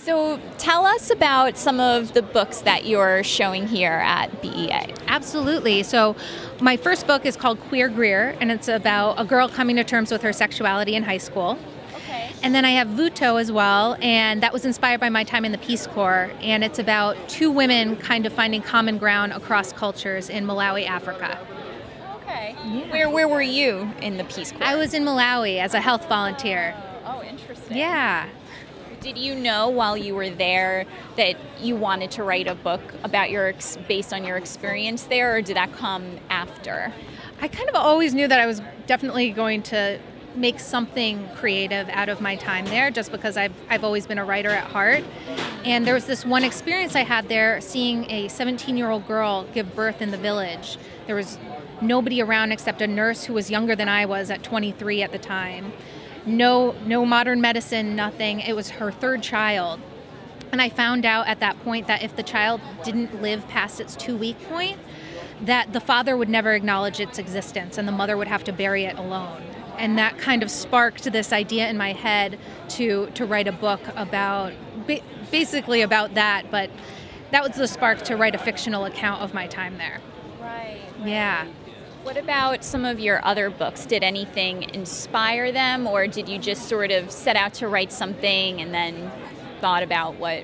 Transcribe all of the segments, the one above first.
So tell us about some of the books that you're showing here at BEA. Absolutely. So my first book is called Queer Greer, and it's about a girl coming to terms with her sexuality in high school. Okay. And then I have Vuto as well, and that was inspired by my time in the Peace Corps, and it's about two women kind of finding common ground across cultures in Malawi, Africa. Okay. Yeah. Where were you in the Peace Corps? I was in Malawi as a health volunteer. Oh, interesting. Yeah. Did you know while you were there that you wanted to write a book about based on your experience there, or did that come after? I kind of always knew that I was definitely going to make something creative out of my time there, just because I've always been a writer at heart. And there was this one experience I had there, seeing a 17-year-old girl give birth in the village. There was nobody around except a nurse who was younger than I was at 23 at the time. No modern medicine, nothing. It was her third child. And I found out at that point that if the child didn't live past its 2-week point, that the father would never acknowledge its existence and the mother would have to bury it alone. And that kind of sparked this idea in my head to write a book about, basically about that, but that was the spark to write a fictional account of my time there. Right. Yeah. What about some of your other books? Did anything inspire them, or did you just sort of set out to write something and then thought about what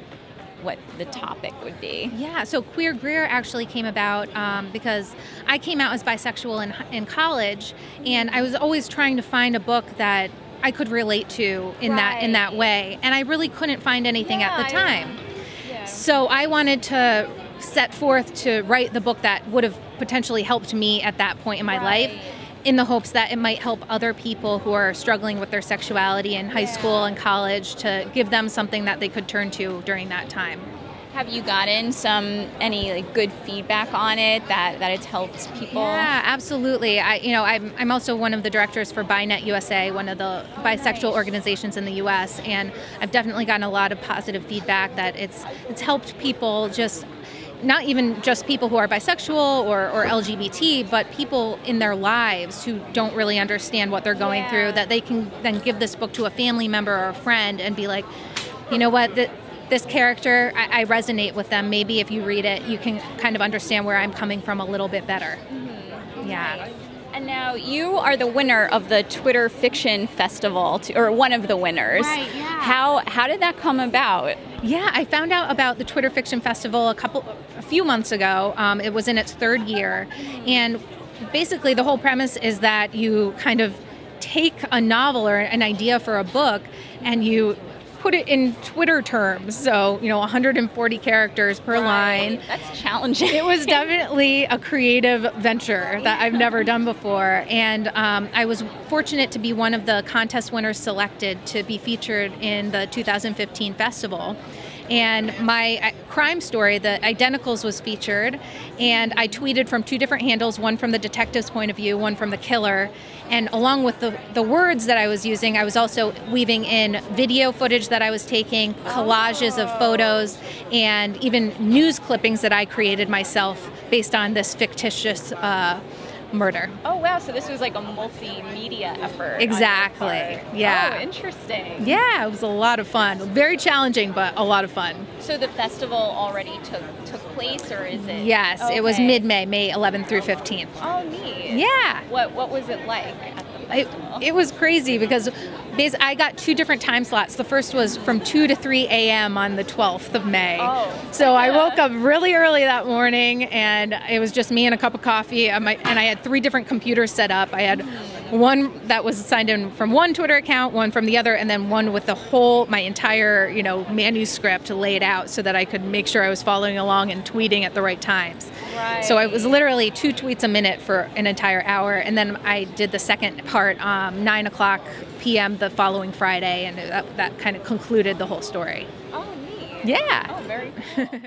the topic would be? Yeah, so Queer Greer actually came about because I came out as bisexual in college, and I was always trying to find a book that I could relate to in that way, and I really couldn't find anything at the time. Yeah. So I wanted to set forth to write the book that would have potentially helped me at that point in my life, in the hopes that it might help other people who are struggling with their sexuality in high school and college, to give them something that they could turn to during that time. Have you gotten any good feedback on it that it's helped people? Yeah, absolutely. I'm also one of the directors for BiNet USA, one of the bisexual organizations in the U.S., and I've definitely gotten a lot of positive feedback that it's helped people, just not even just people who are bisexual or LGBT, but people in their lives who don't really understand what they're going through, that they can then give this book to a family member or a friend and be like, you know what, this character, I resonate with them. Maybe if you read it, you can kind of understand where I'm coming from a little bit better. Mm-hmm. Yeah. Nice. And now you are the winner of the Twitter Fiction Festival, or one of the winners. Right, yeah. How did that come about? Yeah, I found out about the Twitter Fiction Festival a few months ago. It was in its 3rd year, and basically the whole premise is that you kind of take a novel or an idea for a book and you put it in Twitter terms, so 140 characters per line. That's challenging. It was definitely a creative venture that I've never done before, and I was fortunate to be one of the contest winners selected to be featured in the 2015 festival. And my crime story, The Identicals, was featured, and I tweeted from 2 different handles, one from the detective's point of view, one from the killer. And along with the words that I was using, I was also weaving in video footage that I was taking, collages of photos, and even news clippings that I created myself based on this fictitious murder. Oh wow, so this was like a multimedia effort. Exactly. Yeah. Oh, interesting. Yeah, it was a lot of fun. Very challenging, but a lot of fun. So the festival already took place, or is it? Yes, okay. It was mid-May, May 11th through 15th. Oh, neat. Yeah. What was it like at the festival? It was crazy because I got 2 different time slots. The first was from 2 to 3 a.m. on the 12th of May. Oh. So I woke up really early that morning, and it was just me and a cup of coffee. And I had 3 different computers set up. I had one that was signed in from one Twitter account, one from the other, and then one with my entire manuscript laid out so that I could make sure I was following along and tweeting at the right times. Right. So it was literally 2 tweets a minute for an entire hour, and then I did the second part 9:00 p.m. the following Friday, and that kind of concluded the whole story. Oh, neat. Yeah. Oh, very cool.